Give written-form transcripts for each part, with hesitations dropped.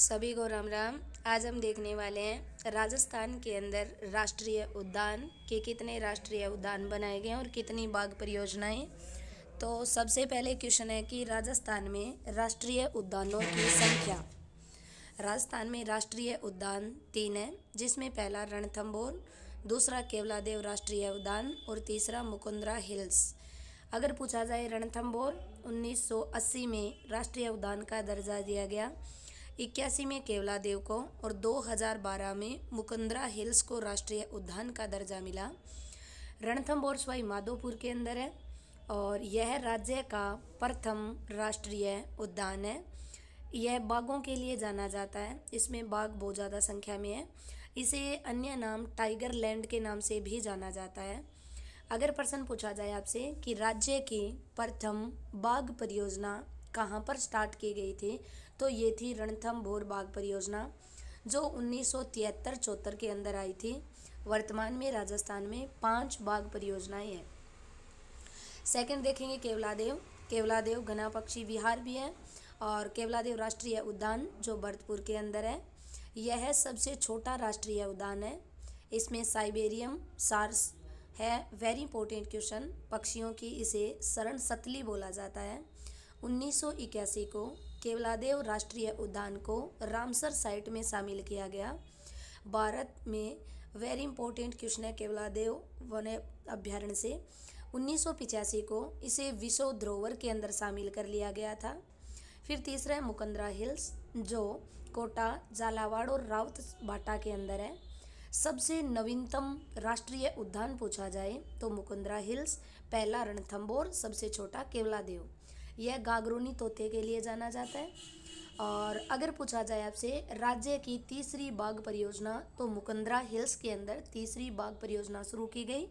सभी को राम राम। आज हम देखने वाले हैं राजस्थान के अंदर राष्ट्रीय उद्यान के कितने राष्ट्रीय उद्यान बनाए गए हैं और कितनी बाघ परियोजनाएं। तो सबसे पहले क्वेश्चन है कि राजस्थान में राष्ट्रीय उद्यानों की संख्या। राजस्थान में राष्ट्रीय उद्यान 3 है, जिसमें पहला रणथंभौर, दूसरा केवलादेव राष्ट्रीय उद्यान और तीसरा मुकुंदरा हिल्स। अगर पूछा जाए रणथंभौर 1980 में राष्ट्रीय उद्यान का दर्जा दिया गया, 81 में केवलादेव को और 2012 में मुकुंदरा हिल्स को राष्ट्रीय उद्यान का दर्जा मिला। रणथंभौर सवाई माधोपुर के अंदर है और यह राज्य का प्रथम राष्ट्रीय उद्यान है। यह बाघों के लिए जाना जाता है, इसमें बाघ बहुत ज़्यादा संख्या में है। इसे अन्य नाम टाइगर लैंड के नाम से भी जाना जाता है। अगर प्रश्न पूछा जाए आपसे कि राज्य की प्रथम बाघ परियोजना कहाँ पर स्टार्ट की गई थी, तो ये थी रणथंभौर बाघ परियोजना, जो 1973-74 के अंदर आई थी। वर्तमान में राजस्थान में 5 बाघ परियोजनाएं हैं। सेकंड देखेंगे केवलादेव। केवलादेव घना पक्षी विहार भी है और केवलादेव राष्ट्रीय उद्यान जो भरतपुर के अंदर है, यह सबसे छोटा राष्ट्रीय उद्यान है। इसमें साइबेरियम सार्स है। वेरी इंपॉर्टेंट क्वेश्चन, पक्षियों की इसे शरण सतली बोला जाता है। 1981 को केवलादेव राष्ट्रीय उद्यान को रामसर साइट में शामिल किया गया। भारत में वेरी इंपॉर्टेंट क्वेश्चन है केवलादेव वन्य अभ्यारण्य से। 1985 को इसे विश्व धरोहर के अंदर शामिल कर लिया गया था। फिर तीसरा है मुकुंदरा हिल्स, जो कोटा, झालावाड़ और राउत भाटा के अंदर है। सबसे नवीनतम राष्ट्रीय उद्यान पूछा जाए तो मुकुंदरा हिल्स, पहला रणथंभौर, सबसे छोटा केवलादेव। यह गागरोनी तोते के लिए जाना जाता है। और अगर पूछा जाए आपसे राज्य की तीसरी बाघ परियोजना, तो मुकुंदरा हिल्स के अंदर तीसरी बाघ परियोजना शुरू की गई।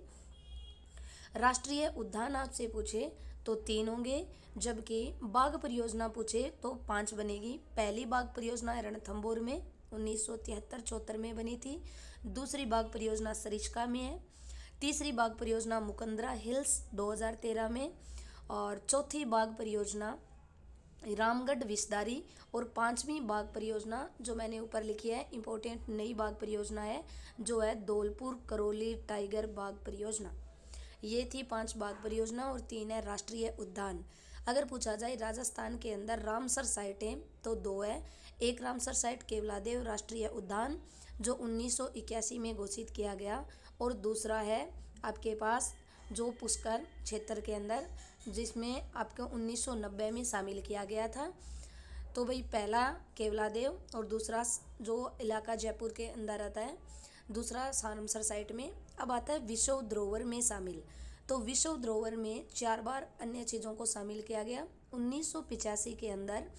राष्ट्रीय उद्यान आपसे पूछे तो 3 होंगे, जबकि बाघ परियोजना पूछे तो 5 बनेगी। पहली बाघ परियोजना रणथंभौर में 1973-74 में बनी थी। दूसरी बाघ परियोजना सरिस्का में है। तीसरी बाघ परियोजना मुकुंदरा हिल्स 2013 में और चौथी बाघ परियोजना रामगढ़ विषधारी और 5वीं बाघ परियोजना जो मैंने ऊपर लिखी है इंपॉर्टेंट नई बाघ परियोजना है, जो है धौलपुर करौली टाइगर बाघ परियोजना। ये थी 5 बाघ परियोजना और 3 है राष्ट्रीय उद्यान। अगर पूछा जाए राजस्थान के अंदर रामसर साइटें, तो 2 है। एक रामसर साइट केवलादेव राष्ट्रीय उद्यान जो 1981 में घोषित किया गया, और दूसरा है आपके पास जो पुष्कर क्षेत्र के अंदर, जिसमें आपको 1990 में शामिल किया गया था। तो भाई पहला केवलादेव और दूसरा जो इलाका जयपुर के अंदर आता है, दूसरा रामसर साइट में। अब आता है विश्व धरोहर में शामिल। तो विश्व धरोहर में 4 बार अन्य चीज़ों को शामिल किया गया। 1985 के अंदर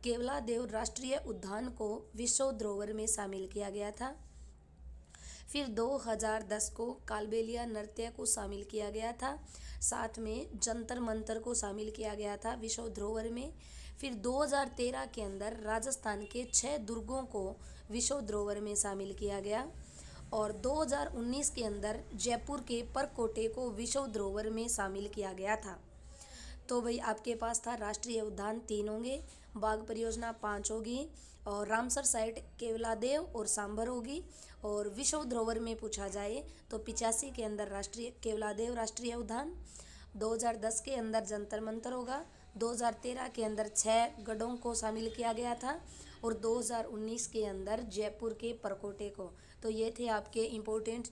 केवलादेव राष्ट्रीय उद्यान को विश्व धरोहर में शामिल किया गया था। फिर 2010 को कालबेलिया नृत्य को शामिल किया गया था। साथ में जंतर मंतर को शामिल किया गया था विश्व धरोहर में। फिर 2013 के अंदर राजस्थान के 6 दुर्गों को विश्व धरोहर में शामिल किया गया और 2019 के अंदर जयपुर के परकोटे को विश्व धरोहर में शामिल किया गया था। तो भाई आपके पास था राष्ट्रीय उद्यान 3 होंगे, बाघ परियोजना 5 होगी और रामसर साइट केवलादेव और सांभर होगी। और विश्व धरोहर में पूछा जाए तो 85 के अंदर राष्ट्रीय केवलादेव राष्ट्रीय उद्यान, 2010 के अंदर जंतर मंतर होगा, 2013 के अंदर 6 गढ़ों को शामिल किया गया था और 2019 के अंदर जयपुर के परकोटे को। तो ये थे आपके इम्पोर्टेंट